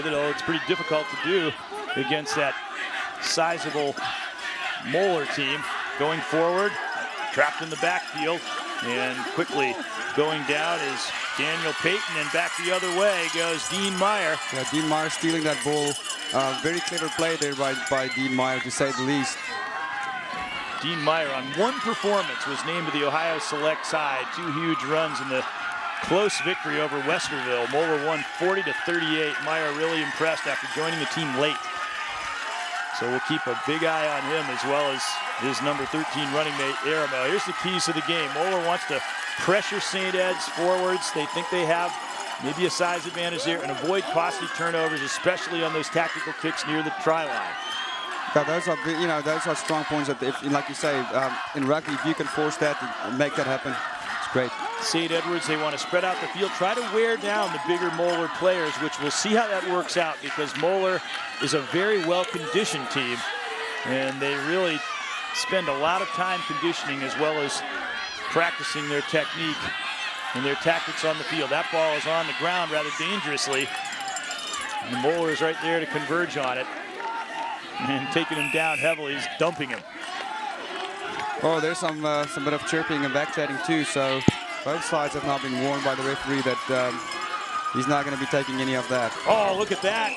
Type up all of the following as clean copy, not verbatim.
with it, although it's pretty difficult to do against that sizable Moeller team. Going forward, trapped in the backfield, and quickly going down is Daniel Payton, and back the other way goes Dean Meyer. Yeah, Dean Meyer stealing that ball. Very clever play there by Dean Meyer, to say the least. Dean Meyer on one performance was named to the Ohio Select side. 2 huge runs in the close victory over Westerville. Moeller won 40-38. Meyer really impressed after joining the team late. So we'll keep a big eye on him, as well as his number 13 running mate, Aramel. Here's the keys to the game. Moeller wants to pressure St. Ed's forwards. They think they have maybe a size advantage there, and avoid costly turnovers, especially on those tactical kicks near the try line. Yeah, those are, those are strong points. That, like you say, in rugby, if you can force that and make that happen, it's great. St. Edwards, they want to spread out the field, try to wear down the bigger Moeller players, which we'll see how that works out, because Moeller is a very well-conditioned team, and they really spend a lot of time conditioning as well as practicing their technique and their tactics on the field. That ball is on the ground rather dangerously, and Moeller is right there to converge on it, and taking him down heavily. He's dumping him. Oh, there's some bit of chirping and backchatting too, so both sides have now been warned by the referee that he's not going to be taking any of that. Oh, look at that.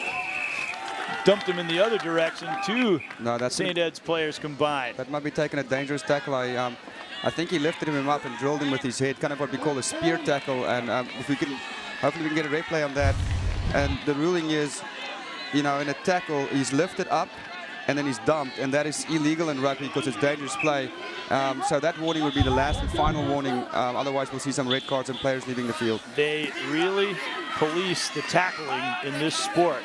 Dumped him in the other direction. 2 that's St. Ed's players combined. That might be taking a dangerous tackle. I think he lifted him up and drilled him with his head, kind of what we call a spear tackle, and if we can, hopefully we can get a replay on that. And the ruling is, in a tackle, he's lifted up and then he's dumped, and that is illegal in rugby because it's dangerous play. So that warning would be the last and final warning. Otherwise, we'll see some red cards and players leaving the field. They really police the tackling in this sport,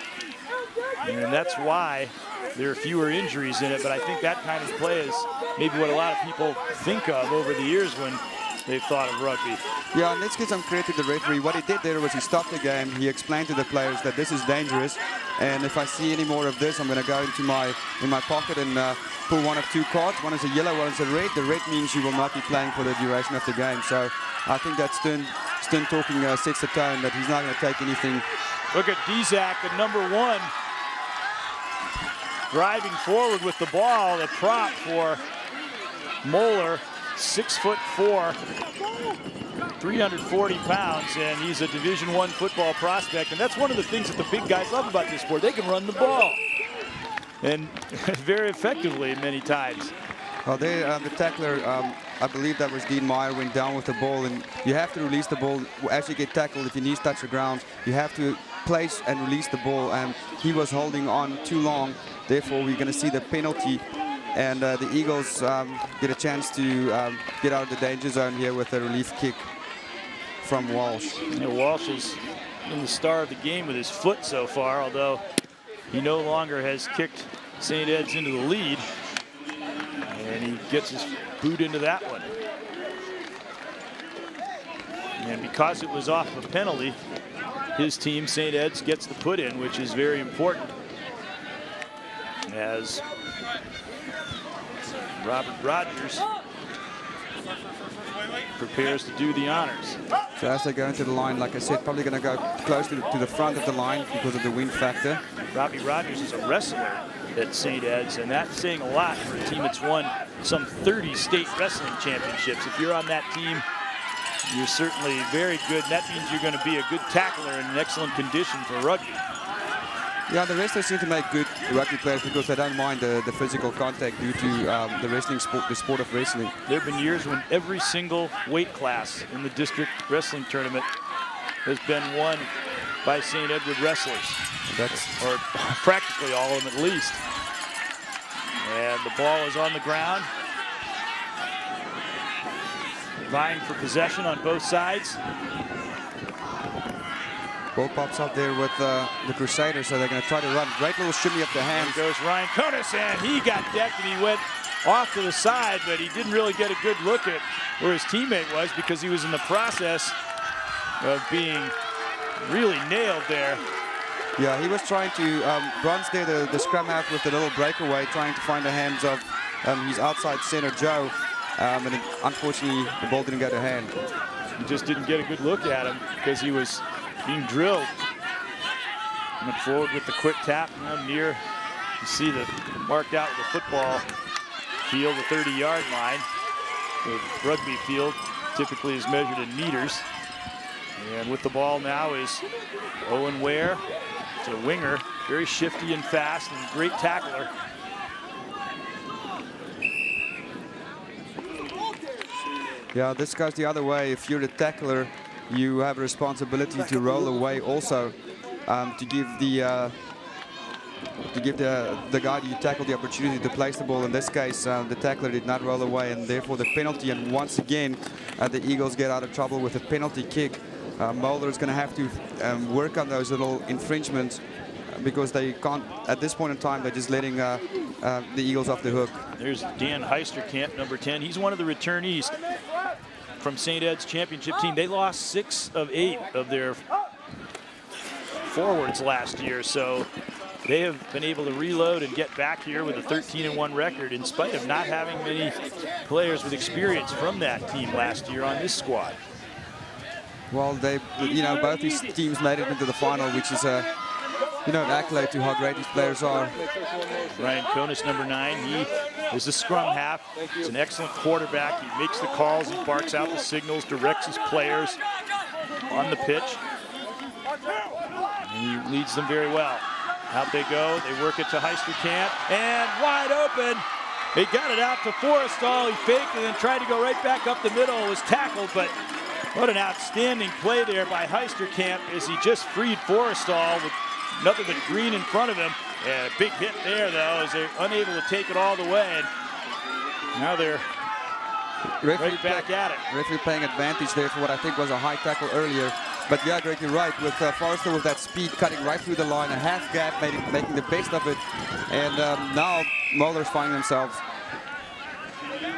and that's why there are fewer injuries in it. But I think that kind of play is maybe what a lot of people think of over the years when they've thought of rugby. Yeah, and let's give some credit to the referee. What he did there was he stopped the game. He explained to the players that this is dangerous, and if I see any more of this, I'm going to go into my pocket and pull 1 of 2 cards. One is a yellow, one is a red. The red means you will not be playing for the duration of the game. So I think that Stern talking sets the tone that he's not going to take anything. Look at Dizak, the number 1, driving forward with the ball. The prop for Moeller, 6'4", 340 pounds, and he's a Division I football prospect. And that's one of the things that the big guys love about this sport. They can run the ball, and very effectively many times. Well, the tackler, I believe that was Dean Meyer, went down with the ball, and you have to release the ball as you get tackled. If your knees touch the ground, you have to place and release the ball, and he was holding on too long. Therefore, we're going to see the penalty, and the Eagles get a chance to get out of the danger zone here with a relief kick from Walsh. Walsh is in the star of the game with his foot so far, although he no longer has kicked St. Ed's into the lead, and he gets his boot into that one. And because it was off a penalty, his team, St. Ed's, gets the put in, which is very important, as Robert Rogers prepares to do the honors. So as they go into the line, like I said, probably going to go close to the front of the line because of the wind factor. Robbie Rogers is a wrestler at St. Ed's, and that's saying a lot for a team that's won some 30 state wrestling championships. If you're on that team, you're certainly very good, and that means you're going to be a good tackler and in excellent condition for rugby. Yeah, the wrestlers seem to make good rugby players because they don't mind the physical contact due to the wrestling sport, the sport of wrestling. There have been years when every single weight class in the district wrestling tournament has been won by St. Edward wrestlers. Or practically all of them at least. And the ball is on the ground. Vying for possession on both sides. Ball pops up there with the Crusaders, so they're going to try to run. Great little shimmy up the hands. There goes Ryan Konis, and he got decked, and he went off to the side, but he didn't really get a good look at where his teammate was because he was in the process of being really nailed there. Yeah, he was trying to, runs there, the scrum half with the little breakaway, trying to find the hands of his outside center, Joe. And unfortunately, the ball didn't go to hand. He just didn't get a good look at him because he was being drilled. Went forward with the quick tap. Near, you see the marked out with the football field, the 30-yard line. The rugby field typically is measured in meters. And with the ball now is Owen Ware. It's a winger, very shifty and fast and great tackler. Yeah, this goes the other way. If you're the tackler, you have a responsibility to roll away also, to give the guy you tackle the opportunity to place the ball. In this case, the tackler did not roll away, and therefore the penalty. And once again, the Eagles get out of trouble with a penalty kick. Moeller is going to have to work on those little infringements because they can't, at this point in time, they're just letting the Eagles off the hook. There's Dan Heisterkamp, number 10. He's one of the returnees from St. Ed's championship team. They lost 6 of 8 of their forwards last year, so they have been able to reload and get back here with a 13-1 record in spite of not having many players with experience from that team last year on this squad. Well, both these teams made it into the final, which is an accolade to how great these players are. Ryan Konis, number 9, he is a scrum half. He's an excellent quarterback. He makes the calls, he barks out the signals, directs his players on the pitch. And he leads them very well. Out they go, they work it to Heisterkamp, and wide open. They got it out to Forrestal. He faked and then tried to go right back up the middle. Was tackled, but what an outstanding play there by Heisterkamp as he just freed Forrestal with nothing but green in front of him. Yeah, big hit there, though, as they're unable to take it all the way. And now they're right back at it. Referee playing advantage there for what I think was a high tackle earlier. But yeah, Greg, you're right. With Forrestal with that speed cutting right through the line, a half gap, making the best of it. And now Moeller's finding themselves.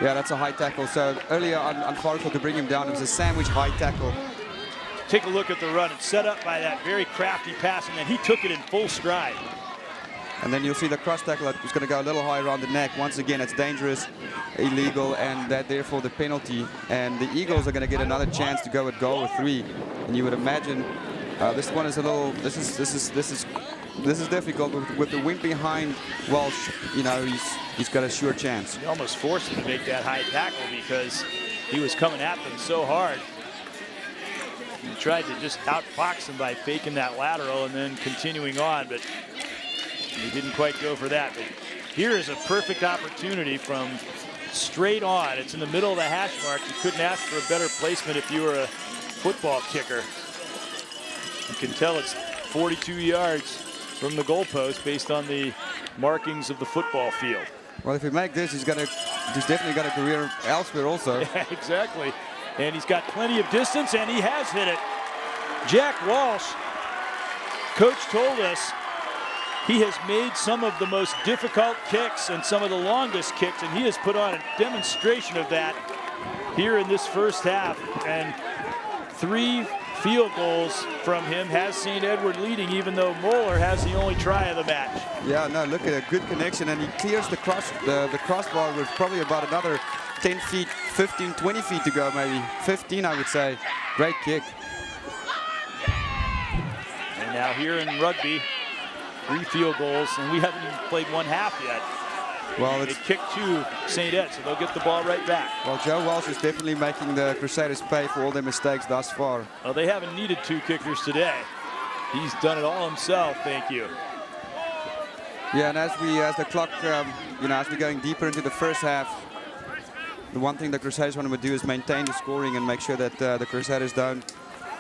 Yeah, that's a high tackle. So earlier on Forrestal to bring him down, it was a sandwich high tackle. Take a look at the run. It's set up by that very crafty pass, and then he took it in full stride. And then you'll see the cross tackle that was going to go a little high around the neck. Once again, it's dangerous, illegal, and that therefore the penalty. And the Eagles are going to get another chance to go at goal or 3. And you would imagine this one is a little. This is difficult with the wind behind Walsh. He's got a sure chance. He almost forced him to make that high tackle because he was coming at them so hard. He tried to just outfox him by faking that lateral and then continuing on, but he didn't quite go for that. But here is a perfect opportunity from straight on. It's in the middle of the hash mark. You couldn't ask for a better placement if you were a football kicker. You can tell it's 42 yards from the goalpost based on the markings of the football field. Well, if he makes this, he's definitely got a career elsewhere also. Yeah, exactly. And he's got plenty of distance, and he has hit it. Jack Walsh, coach told us, he has made some of the most difficult kicks and some of the longest kicks, and he has put on a demonstration of that here in this first half. And 3 field goals from him has St. Edward leading, even though Moeller has the only try of the match. Yeah, no, look at a good connection, and he clears the crossbar with probably about another 10 feet, 15, 20 feet to go, maybe 15, I would say. Great kick. And now here in rugby, 3 field goals, and we haven't even played one half yet. Well, they kicked to St. Ed, so they'll get the ball right back. Well, Joe Walsh is definitely making the Crusaders pay for all their mistakes thus far. Well, they haven't needed 2 kickers today. He's done it all himself, thank you. Yeah, and as the clock, as we're going deeper into the first half, the one thing the Crusaders want to do is maintain the scoring and make sure that the Crusaders don't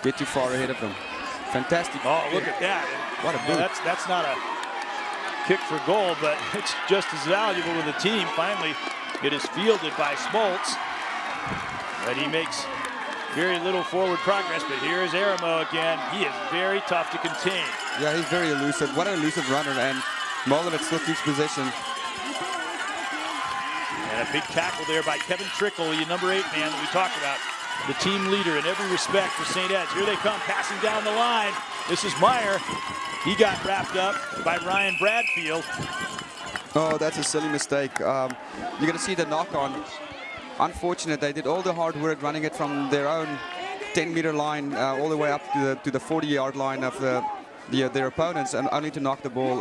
get too far ahead of them. Fantastic. Oh, look at that. What a boot. That's not a kick for goal, but it's just as valuable to the team. Finally, it is fielded by Smoltz. But he makes very little forward progress, but here is Aramo again. He is very tough to contain. Yeah, he's very elusive. What an elusive runner, and Moeller still keeps possession. And a big tackle there by Kevin Trickle, the number 8 man that we talked about. The team leader in every respect for St. Ed's. Here they come, passing down the line. This is Meyer. He got wrapped up by Ryan Bradfield. Oh, that's a silly mistake. You're going to see the knock-on. Unfortunate, they did all the hard work running it from their own 10-meter line all the way up to the 40-yard line of their opponents, and only to knock the ball.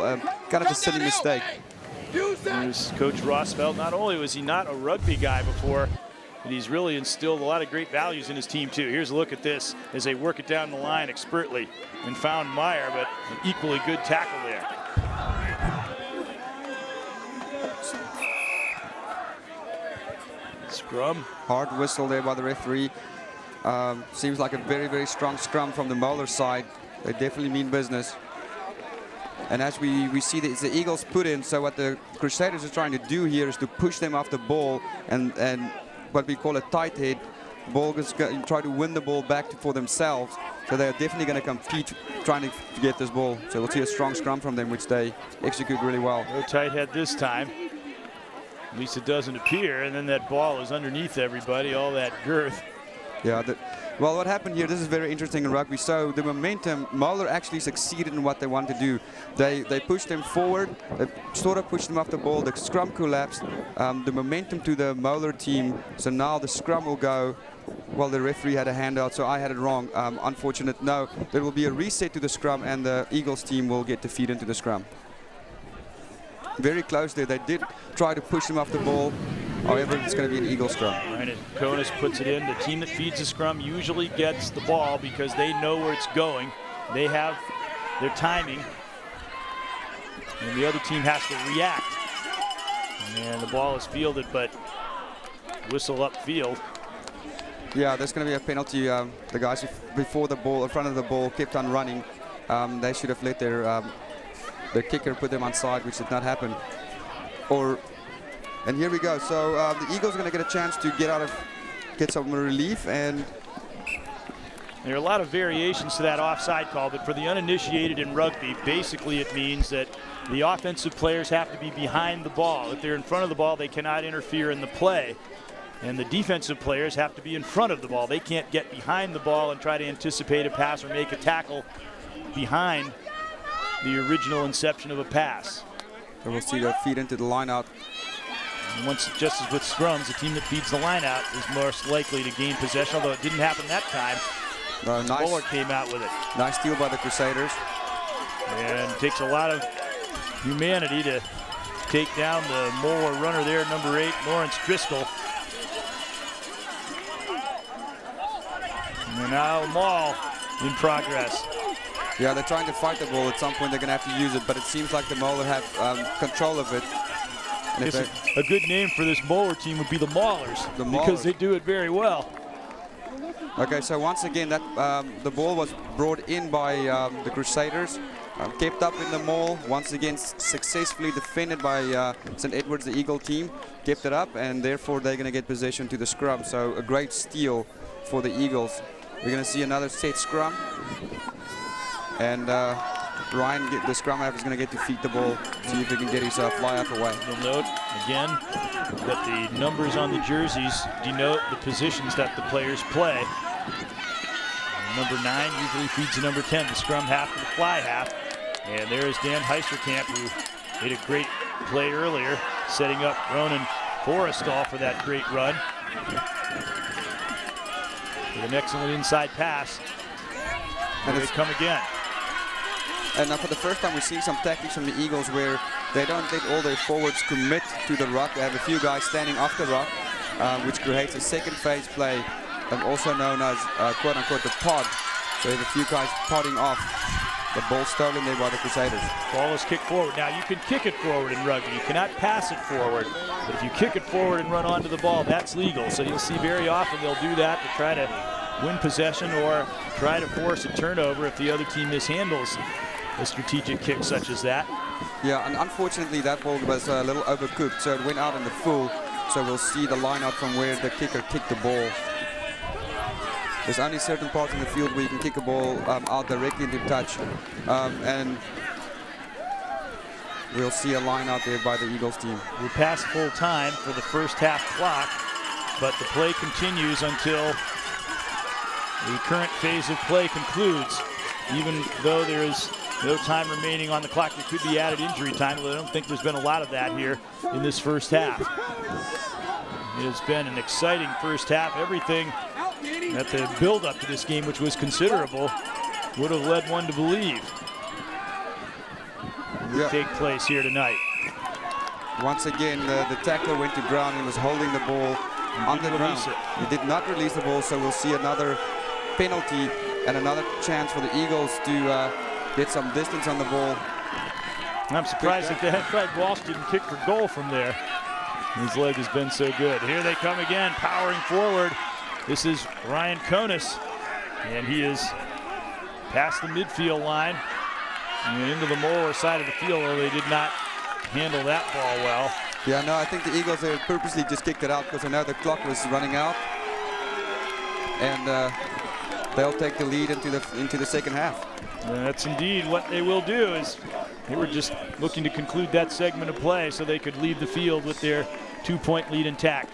Kind of a silly mistake. There's Coach Rossfeld. Not only was he not a rugby guy before, but he's really instilled a lot of great values in his team too. Here's a look at this as they work it down the line expertly and found Meyer, but an equally good tackle there. Scrum. Hard whistle there by the referee. Seems like a very, very strong scrum from the Moeller side. They definitely mean business. And as we see that it's the Eagles put in, so what the Crusaders are trying to do here is to push them off the ball and what we call a tight head. Ball is try to win the ball back for themselves. So they're definitely going to compete trying to get this ball. So we'll see a strong scrum from them, which they execute really well. No tight head this time. At least it doesn't appear. And then that ball is underneath everybody, all that girth. Yeah, well, what happened here, this is very interesting in rugby. So the momentum, Moeller actually succeeded in what they want to do. They pushed them forward, they sort of pushed them off the ball, the scrum collapsed, the momentum to the Moeller team, so now the scrum will go. Well, the referee had a handout, so I had it wrong. Unfortunate, no, there will be a reset to the scrum and the Eagles team will get the feed into the scrum. Very close there, they did try to push them off the ball. However, it's going to be an Eagle scrum. Right, and Konis puts it in. The team that feeds the scrum usually gets the ball because they know where it's going. They have their timing. And the other team has to react. And the ball is fielded, but whistle upfield. Yeah, there's going to be a penalty. The guys before the ball, in front of the ball, kept on running. They should have let their kicker put them on side, which did not happen. And here we go. So the Eagles are going to get a chance to get some relief, and there are a lot of variations to that offside call, but for the uninitiated in rugby, basically it means that the offensive players have to be behind the ball. If they're in front of the ball, they cannot interfere in the play. And the defensive players have to be in front of the ball. They can't get behind the ball and try to anticipate a pass or make a tackle behind the original inception of a pass. And we'll see the feed into the line out. And once, just as with scrums, the team that feeds the line out is most likely to gain possession, although it didn't happen that time. Nice. Moeller came out with it. Nice steal by the Crusaders. And it takes a lot of humanity to take down the Moeller runner there, number 8, Lawrence Driscoll. And now Maul in progress. Yeah, they're trying to fight the ball. At some point, they're going to have to use it, but it seems like the Moeller have control of it. A good name for this Moeller team would be the Maulers, because they do it very well. Okay, so once again, that the ball was brought in by the Crusaders, kept up in the maul. Once again, successfully defended by St. Edward's, the Eagle team, kept it up, and therefore they're going to get possession to the scrum. So a great steal for the Eagles. We're going to see another set scrum, and Ryan, the scrum half, is going to get to feed the ball, see if he can get his fly out the way. You'll note, again, that the numbers on the jerseys denote the positions that the players play. Number 9 usually feeds the number 10, the scrum half and the fly half. And there's Dan Heisterkamp, who made a great play earlier, setting up Ronan Forrestal for that great run. With an excellent inside pass. And they come again. And now for the first time, we're seeing some tactics from the Eagles where they don't let all their forwards commit to the ruck. They have a few guys standing off the ruck, which creates a second phase play, also known as quote-unquote the pod. So they have a few guys podding off. The ball stolen there by the Crusaders. Ball is kicked forward. Now you can kick it forward in rugby. You cannot pass it forward. But if you kick it forward and run onto the ball, that's legal. So you'll see very often they'll do that to try to win possession or try to force a turnover if the other team mishandles a strategic kick such as that. Yeah, and unfortunately that ball was a little overcooked, so it went out in the full. So we'll see the line out from where the kicker kicked the ball. There's only certain parts in the field where you can kick a ball out directly into touch. And we'll see a line out there by the Eagles team. We're past full time for the first half clock, but the play continues until the current phase of play concludes. Even though there is no time remaining on the clock, there could be added injury time, but I don't think there's been a lot of that here in this first half. It has been an exciting first half. Everything at the build-up to this game, which was considerable, would have led one to believe. would take place here tonight. Once again, the tackler went to ground and was holding the ball on the ground. He did not release the ball, so we'll see another penalty and another chance for the Eagles to get some distance on the ball. I'm surprised that Fred Walsh didn't kick for goal from there. His leg has been so good. Here they come again, powering forward. This is Ryan Konis, and he is past the midfield line and into the Moeller side of the field, though they did not handle that ball well. Yeah, no, I think the Eagles there purposely just kicked it out because I know the clock was running out, and they'll take the lead into the second half. And that's indeed what they will do. Is they were just looking to conclude that segment of play so they could leave the field with their 2-point lead intact.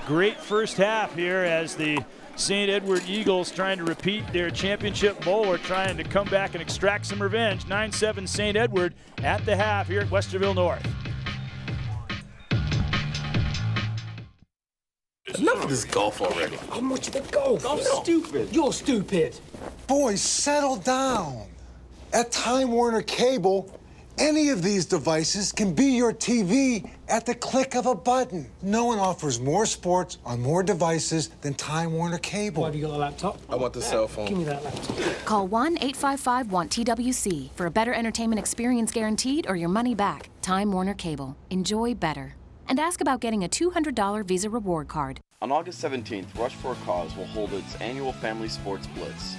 Great first half here as the St. Edward Eagles trying to repeat their championship bowl or trying to come back and extract some revenge. 9-7 St. Edward at the half here at Westerville North. Enough of this golf already. How much of the golf? I'm stupid. You're stupid. Boys, settle down. At Time Warner Cable, any of these devices can be your TV at the click of a button. No one offers more sports on more devices than Time Warner Cable. Why have you got a laptop? I want the cell phone. Give me that laptop. Call 1-855-WANT-TWC for a better entertainment experience guaranteed or your money back. Time Warner Cable. Enjoy better. And ask about getting a $200 Visa reward card. On August 17th, Rush for a Cause will hold its annual Family Sports Blitz.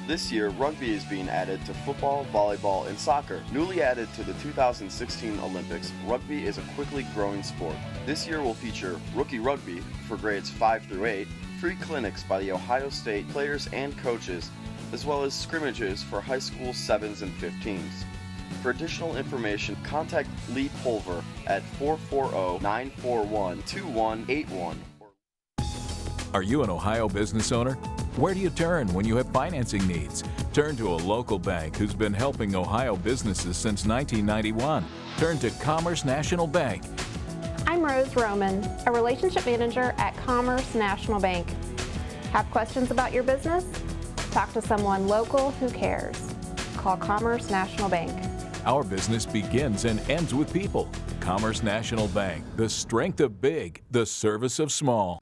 This year, rugby is being added to football, volleyball, and soccer. Newly added to the 2016 Olympics, rugby is a quickly growing sport. This year will feature Rookie Rugby for grades 5 through 8, free clinics by the Ohio State players and coaches, as well as scrimmages for high school 7s and 15s. For additional information, contact Lee Pulver at 440-941-2181. Are you an Ohio business owner? Where do you turn when you have financing needs? Turn to a local bank who's been helping Ohio businesses since 1991. Turn to Commerce National Bank. I'm Rose Roman, a relationship manager at Commerce National Bank. Have questions about your business? Talk to someone local who cares. Call Commerce National Bank. Our business begins and ends with people. Commerce National Bank, the strength of big, the service of small.